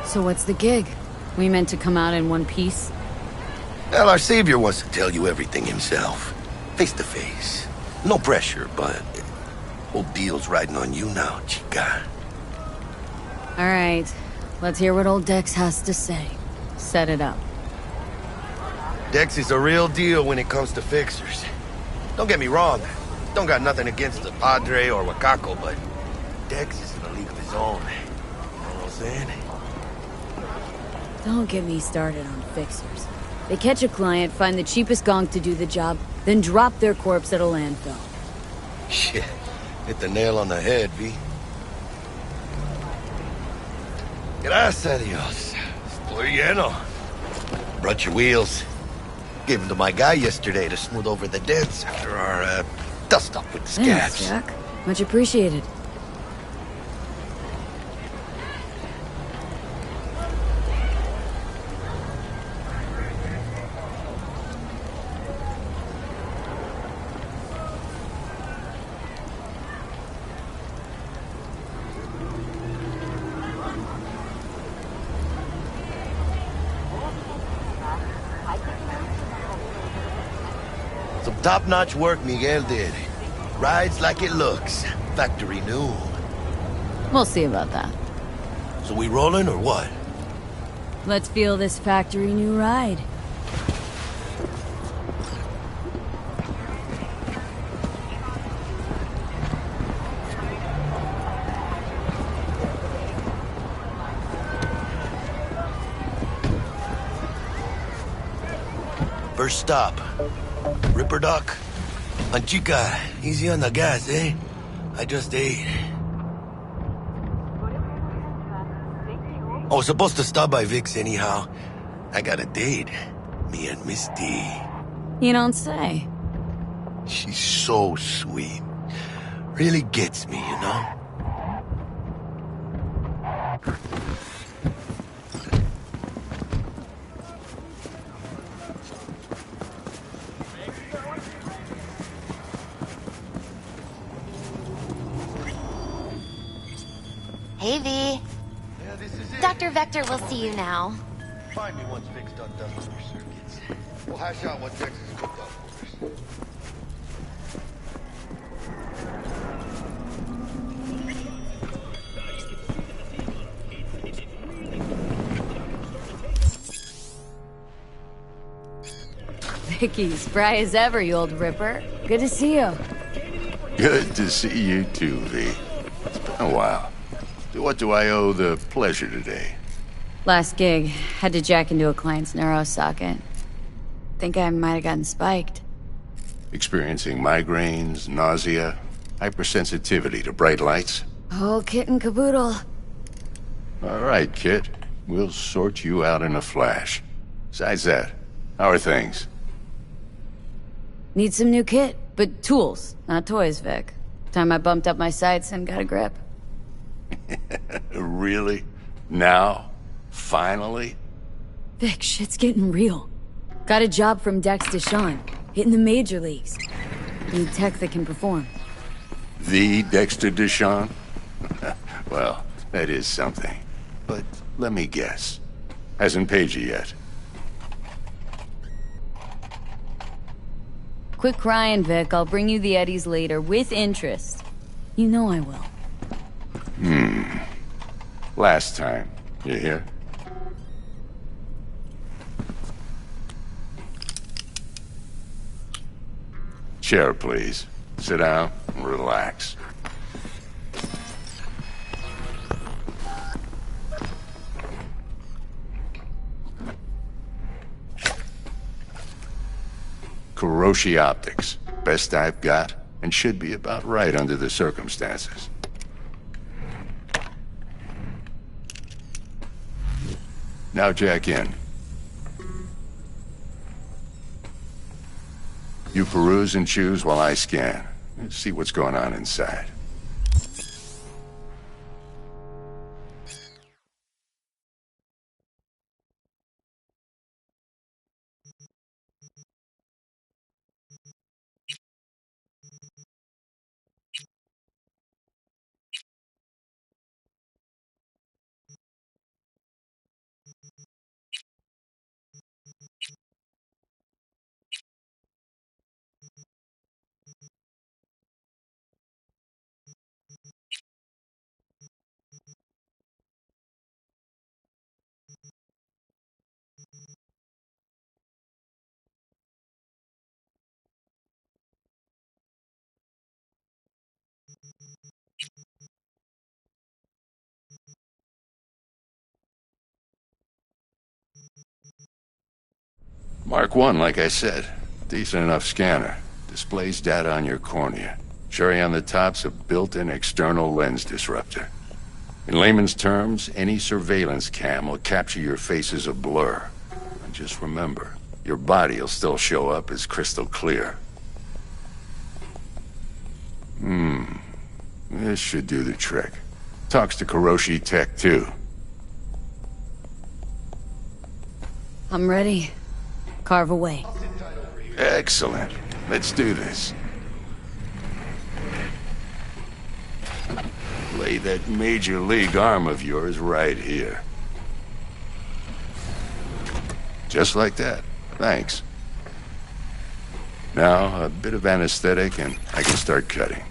So what's the gig? We meant to come out in one piece? Well, our savior wants to tell you everything himself. Face to face. No pressure, but whole deal's riding on you now, chica. Alright, let's hear what old Dex has to say. Set it up. Dex is a real deal when it comes to fixers. Don't get me wrong. Don't got nothing against the Padre or Wakako, but Dex is in a league of his own. You know what I'm saying? Don't get me started on fixers. They catch a client, find the cheapest gonk to do the job, then drop their corpse at a landfill. Shit. Hit the nail on the head, V. Gracias a Dios. Estoy lleno. Brought your wheels. Gave them to my guy yesterday to smooth over the dents after our, dust-up with the scabs. Thanks, Jack. Much appreciated. Some top-notch work Miguel did. Rides like it looks. Factory new. We'll see about that. So we rolling or what? Let's feel this factory new ride. First stop. Ripper Dock. Chica, easy on the gas, eh? I just ate. I was supposed to stop by Vic's anyhow. I got a date. Me and Misty. You don't say. She's so sweet. Really gets me, you know? Hey, V. Yeah, this is it. Dr. Vector will see you now. Find me once Vic's done with your circuits. We'll hash out what Texas cooked up for us. Vicky, spry as ever, you old ripper. Good to see you. Good to see you too, V. It's been a while. To what do I owe the pleasure today? Last gig, had to jack into a client's neuro socket. Think I might have gotten spiked. Experiencing migraines, nausea, hypersensitivity to bright lights? Whole kit and caboodle. All right, kid. We'll sort you out in a flash. Besides that, how are things? Need some new kit, but tools, not toys, Vic. Time I bumped up my sights and got a grip. Really? Now? Finally? Vic, shit's getting real. Got a job from Dex Deshawn, hitting the major leagues. Need tech that can perform. The Dexter Deshawn? Well, that is something. But let me guess. Hasn't paid you yet. Quit crying, Vic. I'll bring you the Eddies later, with interest. You know I will. Last time. You hear? Chair, please. Sit down and relax. Kuroshi Optics. Best I've got, and should be about right under the circumstances. Now jack in. You peruse and choose while I scan. See what's going on inside. Mark 1, like I said. Decent enough scanner. Displays data on your cornea. Cherry on the top's a built-in external lens disruptor. In layman's terms, any surveillance cam will capture your face as a blur. And just remember, your body will still show up as crystal clear. This should do the trick. Talks to Kiroshi Tech, too. I'm ready. Carve away. Excellent. Let's do this. Lay that Major League arm of yours right here. Just like that. Thanks. Now, a bit of anesthetic and I can start cutting.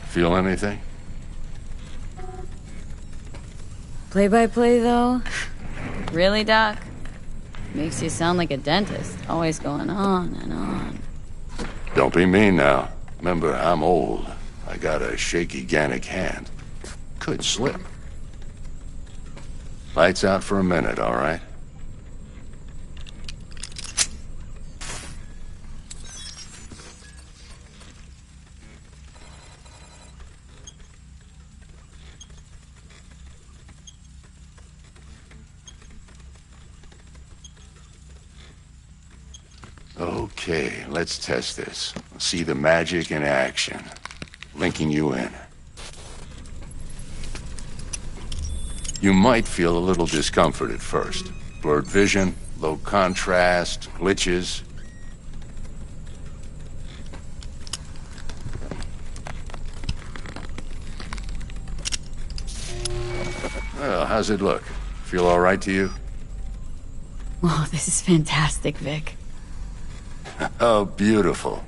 Feel anything? Play-by-play, though? Really, Doc? Makes you sound like a dentist, always going on and on. Don't be mean now. Remember, I'm old. I got a shaky Gannic hand. Could slip. Lights out for a minute, all right? Okay, let's test this. See the magic in action. Linking you in. You might feel a little discomfort at first. Blurred vision, low contrast, glitches. Well, how's it look? Feel all right to you? Oh, this is fantastic, Vic. Oh, beautiful.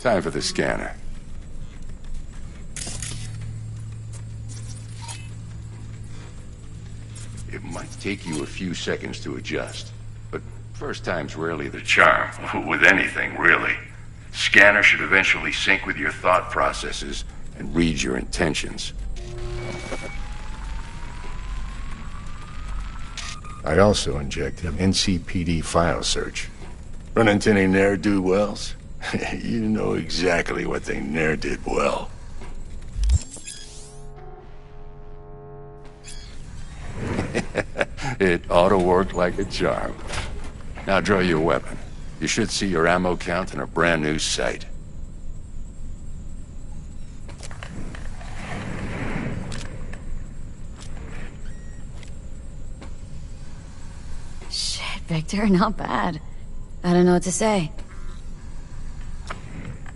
Time for the scanner. It might take you a few seconds to adjust, but first time's rarely the charm, with anything, really. Scanner should eventually sync with your thought processes and read your intentions. I also inject an NCPD file search. Run into any ne'er-do-wells? You know exactly what they ne'er did well. It ought to work like a charm. Now draw your weapon. You should see your ammo count in a brand new sight. Shit, Victor, not bad. I don't know what to say.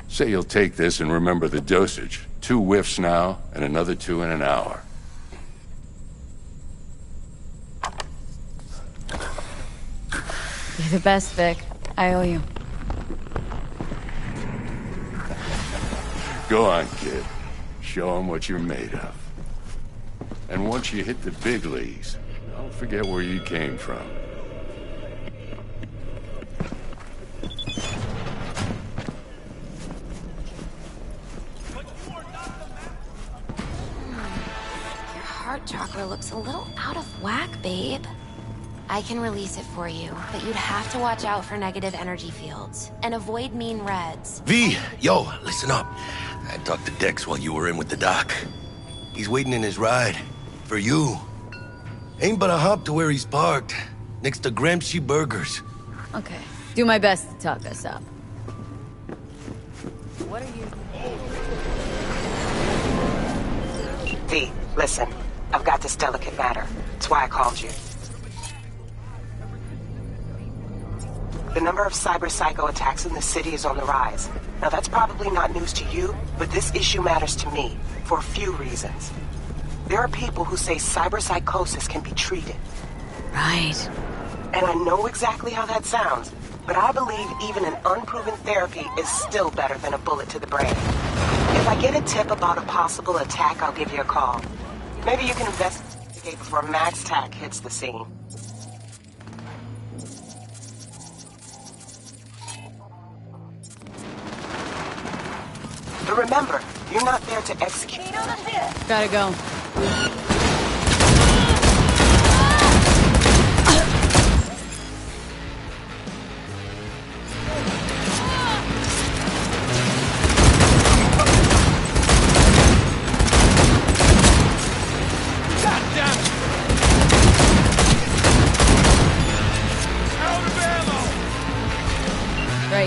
Say you'll take this and remember the dosage. 2 whiffs now, and another 2 in an hour. You're the best, Vic. I owe you. Go on, kid. Show 'em what you're made of. And once you hit the big leagues, don't forget where you came from. Heart chakra looks a little out of whack, babe. I can release it for you, but you'd have to watch out for negative energy fields and avoid mean reds. V, yo, listen up. I talked to Dex while you were in with the doc. He's waiting in his ride. For you. Ain't but a hop to where he's parked. Next to Gramsci Burgers. Okay. Do my best to talk us up. What are you... V, listen. I've got this delicate matter. That's why I called you. The number of cyber-psycho attacks in the city is on the rise. Now that's probably not news to you, but this issue matters to me for a few reasons. There are people who say cyberpsychosis can be treated. Right. And I know exactly how that sounds, but I believe even an unproven therapy is still better than a bullet to the brain. If I get a tip about a possible attack, I'll give you a call. Maybe you can investigate before Max Tack hits the scene. But remember, you're not there to execute. Gotta go.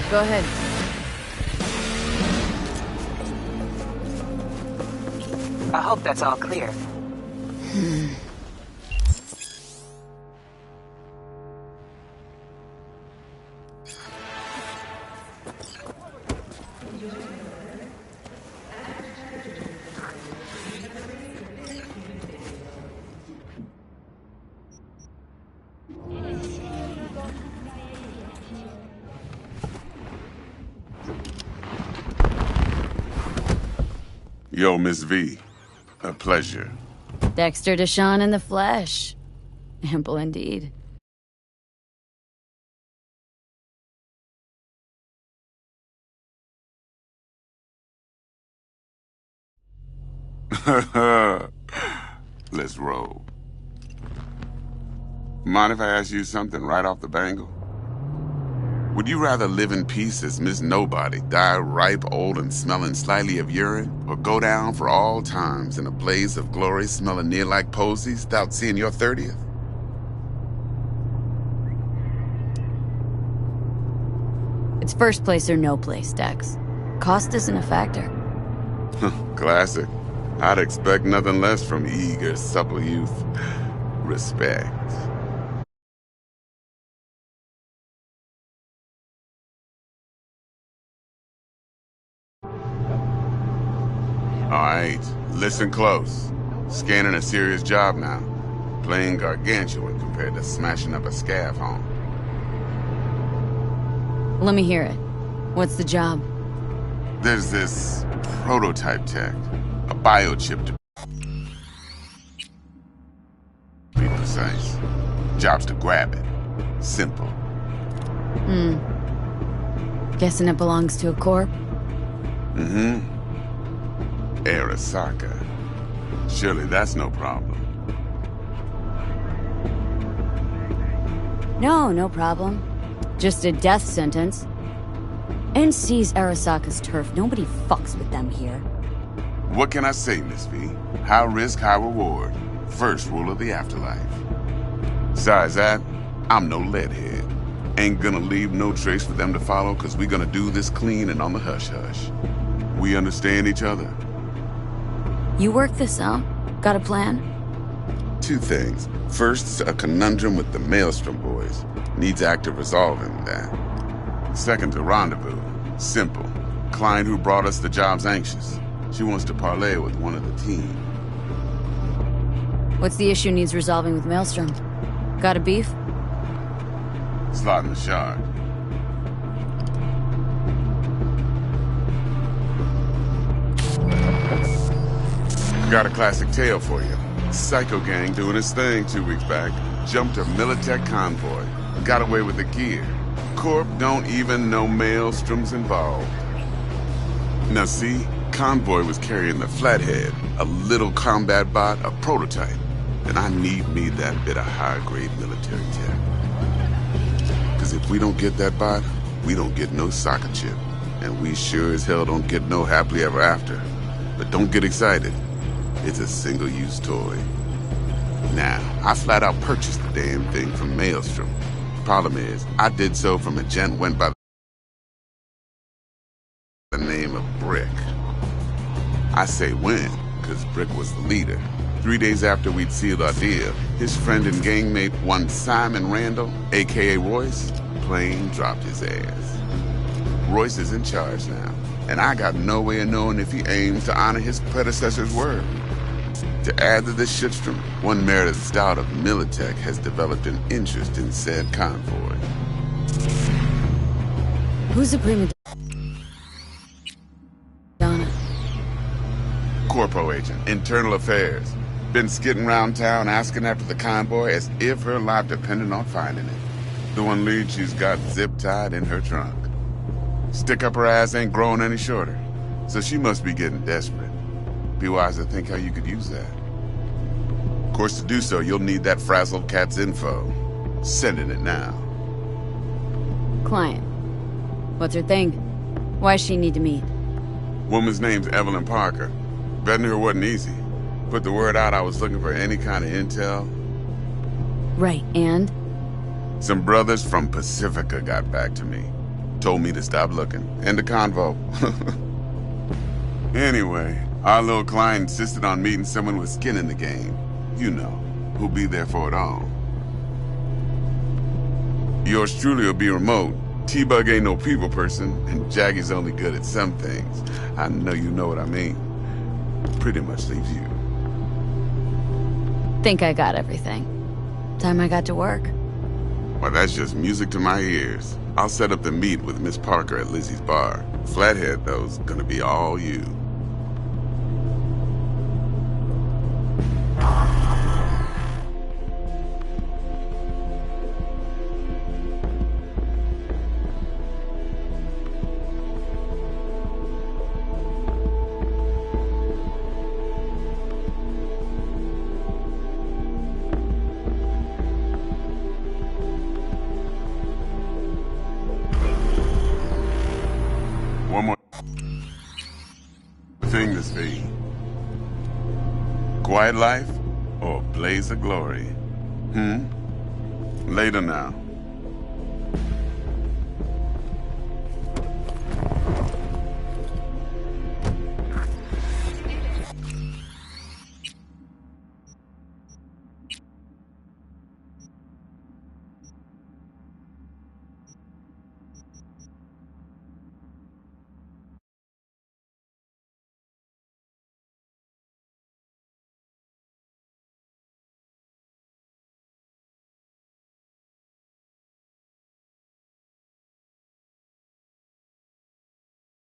Go ahead. I hope that's all clear. Yo, Miss V. A pleasure. Dexter Deshawn in the flesh. Ample indeed. Let's roll. Mind if I ask you something right off the bangle? Would you rather live in peace as Miss Nobody, die ripe, old, and smelling slightly of urine, or go down for all times in a blaze of glory smelling near like posies without seeing your 30th? It's first place or no place, Dex. Cost isn't a factor. Classic. I'd expect nothing less from eager, supple youth. Respect. Alright, listen close. Scanning a serious job now. Playing gargantuan compared to smashing up a scav home. Let me hear it. What's the job? There's this prototype tech. A biochip to be precise. Job's to grab it. Simple. Guessing it belongs to a corp? Mm-hmm. Arasaka. Surely that's no problem. No problem. Just a death sentence. NC's Arasaka's turf. Nobody fucks with them here. What can I say, Miss V? High risk, high reward. First rule of the afterlife. Besides that, I'm no leadhead. Ain't gonna leave no trace for them to follow, cause we gonna do this clean and on the hush-hush. We understand each other. You work this out? Got a plan? Two things. First, a conundrum with the Maelstrom boys. Needs active resolving that. Second, a rendezvous. Simple. Client who brought us the job's anxious. She wants to parlay with one of the team. What's the issue needs resolving with Maelstrom? Got a beef? Slot in the shard. Got a classic tale for you. Psycho gang doing its thing 2 weeks back. Jumped a Militech convoy. Got away with the gear. Corp don't even know Maelstrom's involved. Now see, convoy was carrying the Flathead, a little combat bot, a prototype. And I need me that bit of high-grade military tech. Cause if we don't get that bot, we don't get no soccer chip. And we sure as hell don't get no happily ever after. But don't get excited. It's a single-use toy. Now, I flat out purchased the damn thing from Maelstrom. Problem is, I did so from a gent went by the name of Brick. I say when, because Brick was the leader. 3 days after we'd sealed our deal, his friend and gangmate, one Simon Randall, a.k.a. Royce, plain dropped his ass. Royce is in charge now, and I got no way of knowing if he aims to honor his predecessor's word. To add to this shitstorm, one Meredith Stout of Militech has developed an interest in said convoy. Who's the prima donna? Corpo agent, internal affairs. Been skidding around town asking after the convoy as if her life depended on finding it. The one lead she's got zip-tied in her trunk. Stick up her ass ain't growing any shorter, so she must be getting desperate. Be wise to think how you could use that. Of course, to do so, you'll need that frazzled cat's info. Sending it now. Client. What's her thing? Why's she need to meet? Woman's name's Evelyn Parker. Betting her wasn't easy. Put the word out I was looking for any kind of intel. Right, and? Some brothers from Pacifica got back to me. told me to stop looking. End of convo. Anyway, our little client insisted on meeting someone with skin in the game. You know, who'll be there for it all. Yours truly will be remote. T-Bug ain't no people person, and Jaggy's only good at some things. I know you know what I mean. Pretty much leaves you. Think I got everything. Time I got to work. Well, that's just music to my ears. I'll set up the meet with Miss Parker at Lizzie's bar. Flathead, though's gonna be all you. One more thing to see. Quiet life or blaze of glory? Later now.